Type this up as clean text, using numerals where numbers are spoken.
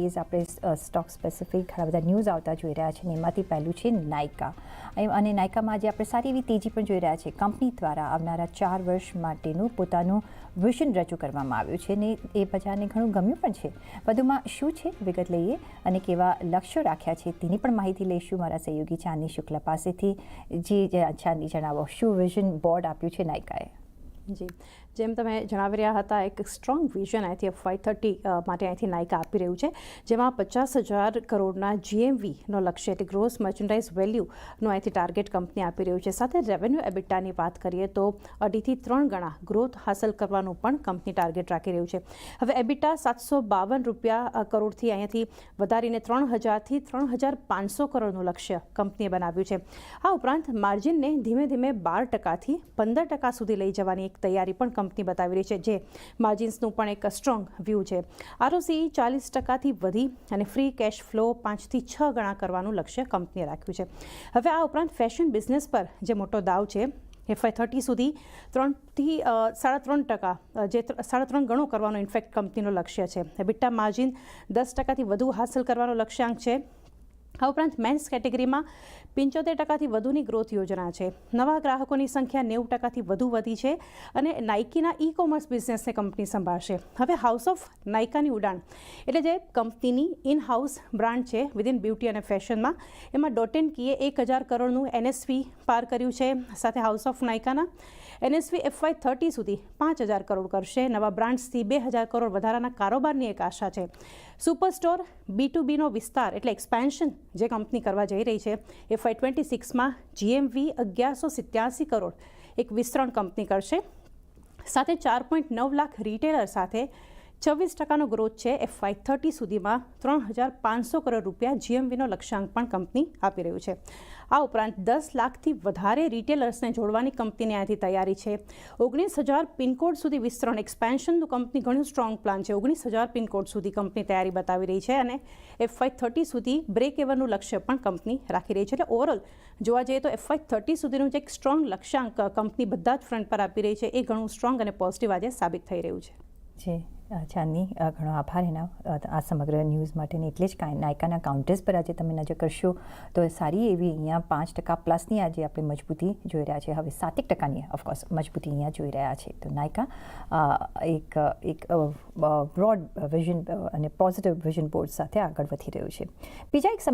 Days આપણે stock specific ઘણા બધા ન્યૂઝ આવતા જોઈ રહ્યા છે ને એમાંથી પહેલું છે નાયકા અને નાયકામાં આજે આપણે સારી એવી તેજી પણ જોઈ રહ્યા છે. કંપની દ્વારા આવનારા 4 વર્ષ માટેનું પોતાનું વિઝન રજૂ કરવામાં આવ્યું છે ને એ બજારને ઘણું ગમ્યું પણ છે. વધુમાં શું છે વિગત લઈએ અને કેવા લક્ષ્યો રાખ્યા છે તેની પણ માહિતી લઈશું મારા સહયોગી ચાંદની શુક્લા પાસેથી. ચાંદની, જણાવો શું વિઝન બોર્ડ આપ્યું છે નાયકાએ? જી, જેમ તમે જણાવી રહ્યા હતા, એક સ્ટ્રોંગ વિઝન અહીંથી FY30 માટે અહીંથી નાયકા આપી રહ્યું છે, જેમાં 50,000 કરોડના GMVનો લક્ષ્ય એટલે ગ્રોસ મર્ચન્ડાઇઝ વેલ્યુનો અહીંથી ટાર્ગેટ કંપની આપી રહ્યું છે. સાથે રેવન્યુ એબિટાની વાત કરીએ તો 2.5 થી 3 ગણા ગ્રોથ હાંસલ કરવાનું પણ કંપની ટાર્ગેટ રાખી રહ્યું છે. હવે એબિટા 752 કરોડથી અહીંયાથી વધારીને 3,000 થી 3,500 કરોડનું લક્ષ્ય કંપનીએ બનાવ્યું છે. આ ઉપરાંત માર્જિનને ધીમે ધીમે 12%થી 15% સુધી લઈ જવાની તૈયારી પણ કંપની બતાવી રહી છે, જે માર્જિન્સનું પણ એક સ્ટ્રોંગ વ્યૂ છે. ROCE 40%થી વધી અને ફ્રી કેશ ફ્લો 5 થી 6 ગણા કરવાનું લક્ષ્ય કંપનીએ રાખ્યું છે. હવે આ ઉપરાંત ફેશન બિઝનેસ પર જે મોટો દાવ છે, FY30 સુધી 3 થી 3.5%, જે 3.5 ગણો કરવાનો ઇનફેક્ટ કંપનીનો લક્ષ્ય છે. એબિટા માર્જિન 10%થી વધુ હાંસલ કરવાનો લક્ષ્યાંક છે. આ ઉપરાંત મેન્સ કેટેગરીમાં 75%થી વધુની ગ્રોથ યોજના છે. નવા ગ્રાહકોની સંખ્યા 90%થી વધુ વધી છે અને નાઇકીના ઈ-કોમર્સ બિઝનેસને કંપની સંભાળશે. હવે હાઉસ ઓફ નાયકાની ઉડાણ એટલે જે કંપનીની ઇન હાઉસ બ્રાન્ડ છે વિધિન બ્યુટી અને ફેશનમાં, એમાં ડોટ એન્ડ કીએ 1,000 કરોડનું NSV પાર કર્યું છે. સાથે હાઉસ ઓફ નાયકાના NSV FY30 સુધી 5,000 કરોડ કરશે. નવા બ્રાન્ડ્સથી 2,000 કરોડ વધારાના કારોબારની એક આશા છે. સુપરસ્ટોર B2Bનો વિસ્તાર એટલે એક્સપેન્શન જે કંપની કરવા જઈ રહી છે, FY26માં GMV 1,187 કરોડ એક વિસ્તરણ કંપની કરશે. સાથે 4.9 લાખ રિટેલર સાથે 26%નો ગ્રોથ છે. FY30 સુધીમાં 3,500 કરોડ રૂપિયા GMVનો લક્ષ્યાંક પણ કંપની આપી રહ્યું છે. આ ઉપરાંત 10 લાખથી વધારે રિટેલર્સને જોડવાની કંપનીની અહીંથી તૈયારી છે. 19,000 પિનકોડ સુધી વિસ્તરણ એક્સપેન્શનનું કંપની ઘણું સ્ટ્રોંગ પ્લાન છે. 19,000 પિનકોડ સુધી કંપની તૈયારી બતાવી રહી છે અને FY30 સુધી બ્રેક એવનનું લક્ષ્ય પણ કંપની રાખી રહી છે. એટલે ઓવરઓલ જોવા જઈએ તો FY30 સુધીનું જે એક સ્ટ્રોંગ લક્ષ્યાંક કંપની બધા જ ફ્રન્ટ પર આપી રહી છે, એ ઘણું સ્ટ્રોંગ અને પોઝિટિવ આજે સાબિત થઈ રહ્યું છે. જી ચાંદની, ઘણો આભાર એના આ સમગ્ર ન્યૂઝ માટે. ને એટલે જ નાયકાના કાઉન્ટર્સ પર આજે તમે નજર કરશો તો સારી એવી અહીંયા 5% પ્લસની આજે આપણે મજબૂતી જોઈ રહ્યા છે. હવે 7% ઓફકોર્સ મજબૂતી અહીંયા જોઈ રહ્યા છે. તો નાયકા એક બ્રોડ વિઝન અને પોઝિટિવ વિઝન બોર્ડ સાથે આગળ વધી રહ્યું છે. બીજા એક